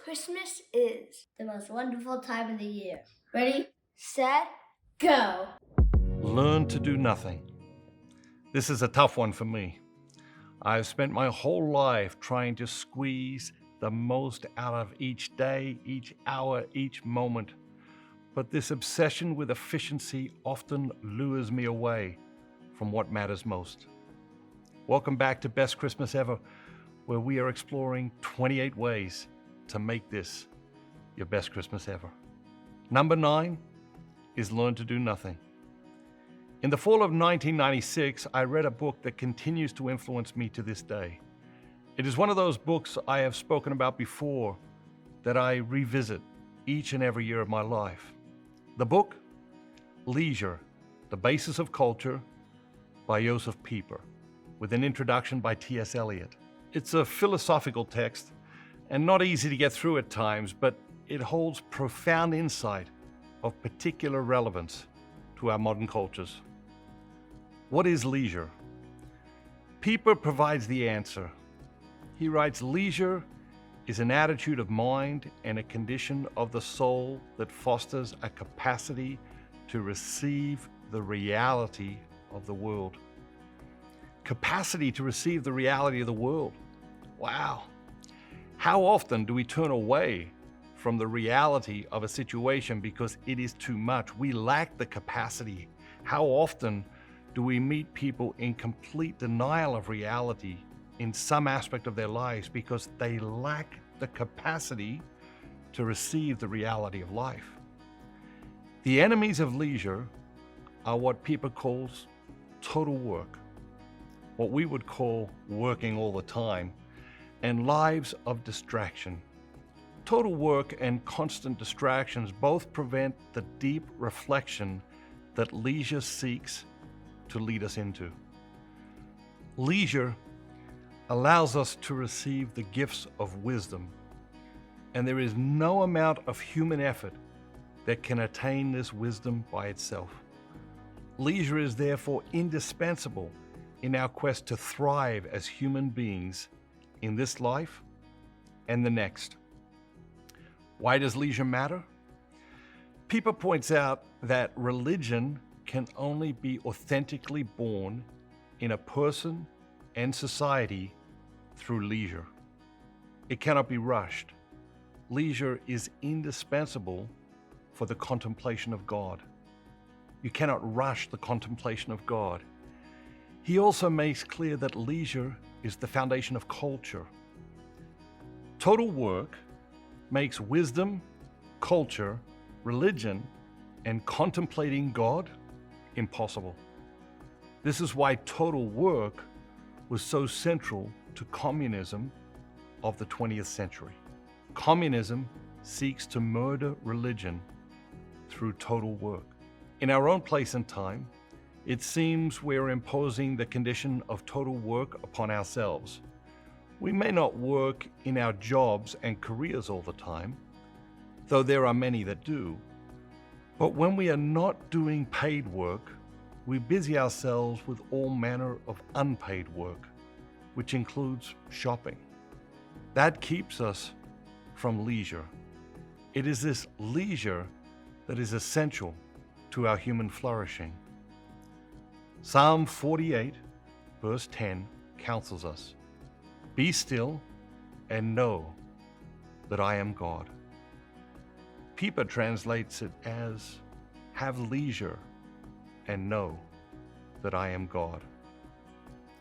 Christmas is the most wonderful time of the year. Ready, set, go. Learn to do nothing. This is a tough one for me. I've spent my whole life trying to squeeze the most out of each day, each hour, each moment. But this obsession with efficiency often lures me away from what matters most. Welcome back to Best Christmas Ever, where we are exploring 28 ways to make this your best Christmas ever. Number 9 is learn to do nothing. In the fall of 1996, I read a book that continues to influence me to this day. It is one of those books I have spoken about before that I revisit each and every year of my life. The book, Leisure, The Basis of Culture by Josef Pieper, with an introduction by T.S. Eliot. It's a philosophical text and not easy to get through at times, but it holds profound insight of particular relevance to our modern cultures. What is leisure? Pieper provides the answer. He writes, leisure is an attitude of mind and a condition of the soul that fosters a capacity to receive the reality of the world. Capacity to receive the reality of the world. Wow. How often do we turn away from the reality of a situation because it is too much? We lack the capacity. How often do we meet people in complete denial of reality in some aspect of their lives because they lack the capacity to receive the reality of life? The enemies of leisure are what Pieper calls total work, what we would call working all the time, and lives of distraction. Total work and constant distractions both prevent the deep reflection that leisure seeks to lead us into. Leisure allows us to receive the gifts of wisdom, and there is no amount of human effort that can attain this wisdom by itself. Leisure is therefore indispensable in our quest to thrive as human beings in this life and the next. Why does leisure matter? Pieper points out that religion can only be authentically born in a person and society through leisure. It cannot be rushed. Leisure is indispensable for the contemplation of God. You cannot rush the contemplation of God. He also makes clear that leisure is the foundation of culture. Total work makes wisdom, culture, religion, and contemplating God impossible. This is why total work was so central to communism of the 20th century. Communism seeks to murder religion through total work. In our own place and time, it seems we're imposing the condition of total work upon ourselves. We may not work in our jobs and careers all the time, though there are many that do. But when we are not doing paid work, we busy ourselves with all manner of unpaid work, which includes shopping. That keeps us from leisure. It is this leisure that is essential to our human flourishing. Psalm 48, verse 10, counsels us, "Be still and know that I am God." Pieper translates it as, "Have leisure and know that I am God."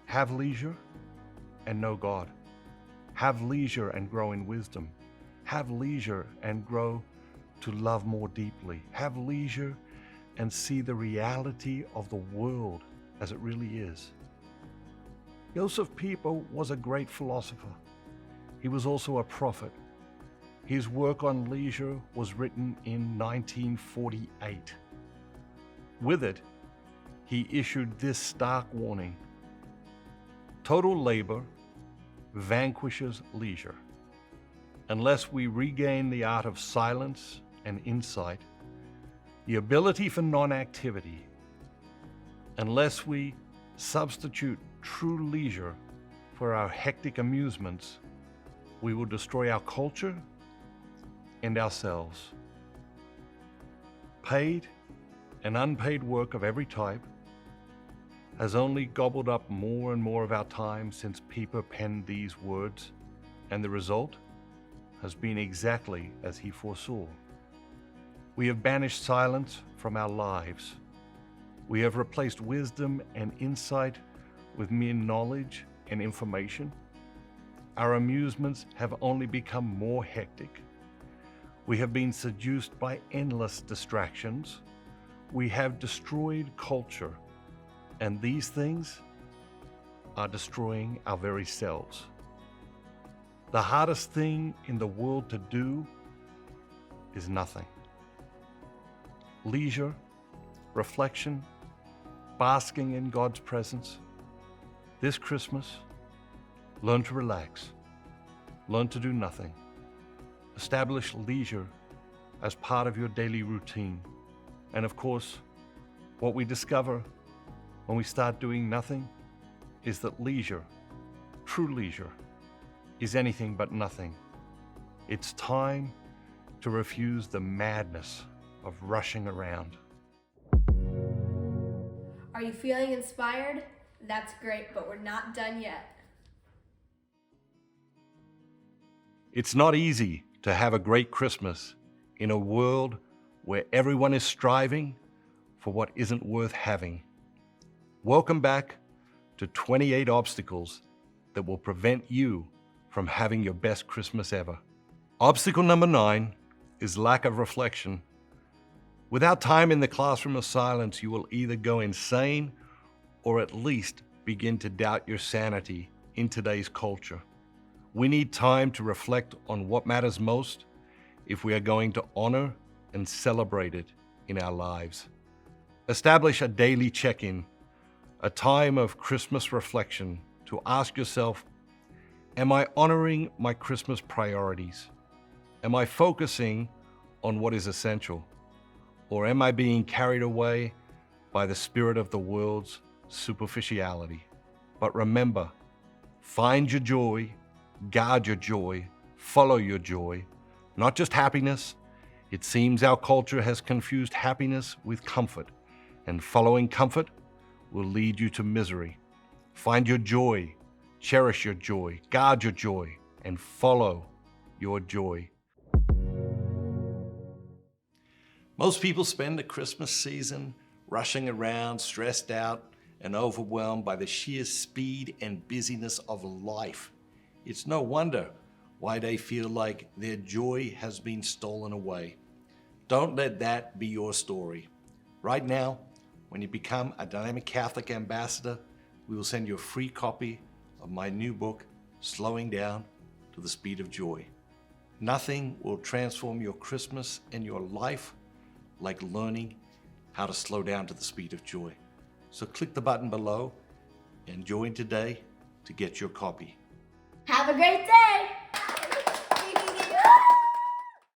Have leisure and know God. Have leisure and grow in wisdom. Have leisure and grow to love more deeply. Have leisure and see the reality of the world as it really is. Josef Pieper was a great philosopher. He was also a prophet. His work on leisure was written in 1948. With it, he issued this stark warning: total labor vanquishes leisure. Unless we regain the art of silence and insight, the ability for non-activity, unless we substitute true leisure for our hectic amusements, we will destroy our culture and ourselves. Paid and unpaid work of every type has only gobbled up more and more of our time since Pieper penned these words, and the result has been exactly as he foresaw. We have banished silence from our lives. We have replaced wisdom and insight with mere knowledge and information. Our amusements have only become more hectic. We have been seduced by endless distractions. We have destroyed culture, and these things are destroying our very selves. The hardest thing in the world to do is nothing. Leisure, reflection, basking in God's presence. This Christmas, learn to relax, learn to do nothing. Establish leisure as part of your daily routine. And of course, what we discover when we start doing nothing is that leisure, true leisure, is anything but nothing. It's time to refuse the madness of rushing around. Are you feeling inspired? That's great, but we're not done yet. It's not easy to have a great Christmas in a world where everyone is striving for what isn't worth having. Welcome back to 28 obstacles that will prevent you from having your best Christmas ever. Obstacle number 9 is lack of reflection. Without time in the classroom of silence, you will either go insane or at least begin to doubt your sanity in today's culture. We need time to reflect on what matters most if we are going to honor and celebrate it in our lives. Establish a daily check-in, a time of Christmas reflection to ask yourself, am I honoring my Christmas priorities? Am I focusing on what is essential? Or am I being carried away by the spirit of the world's superficiality? But remember, find your joy, guard your joy, follow your joy, not just happiness. It seems our culture has confused happiness with comfort, and following comfort will lead you to misery. Find your joy, cherish your joy, guard your joy, and follow your joy. Most people spend the Christmas season rushing around, stressed out, and overwhelmed by the sheer speed and busyness of life. It's no wonder why they feel like their joy has been stolen away. Don't let that be your story. Right now, when you become a Dynamic Catholic Ambassador, we will send you a free copy of my new book, Slowing Down to the Speed of Joy. Nothing will transform your Christmas and your life like learning how to slow down to the speed of joy. So click the button below and join today to get your copy. Have a great day!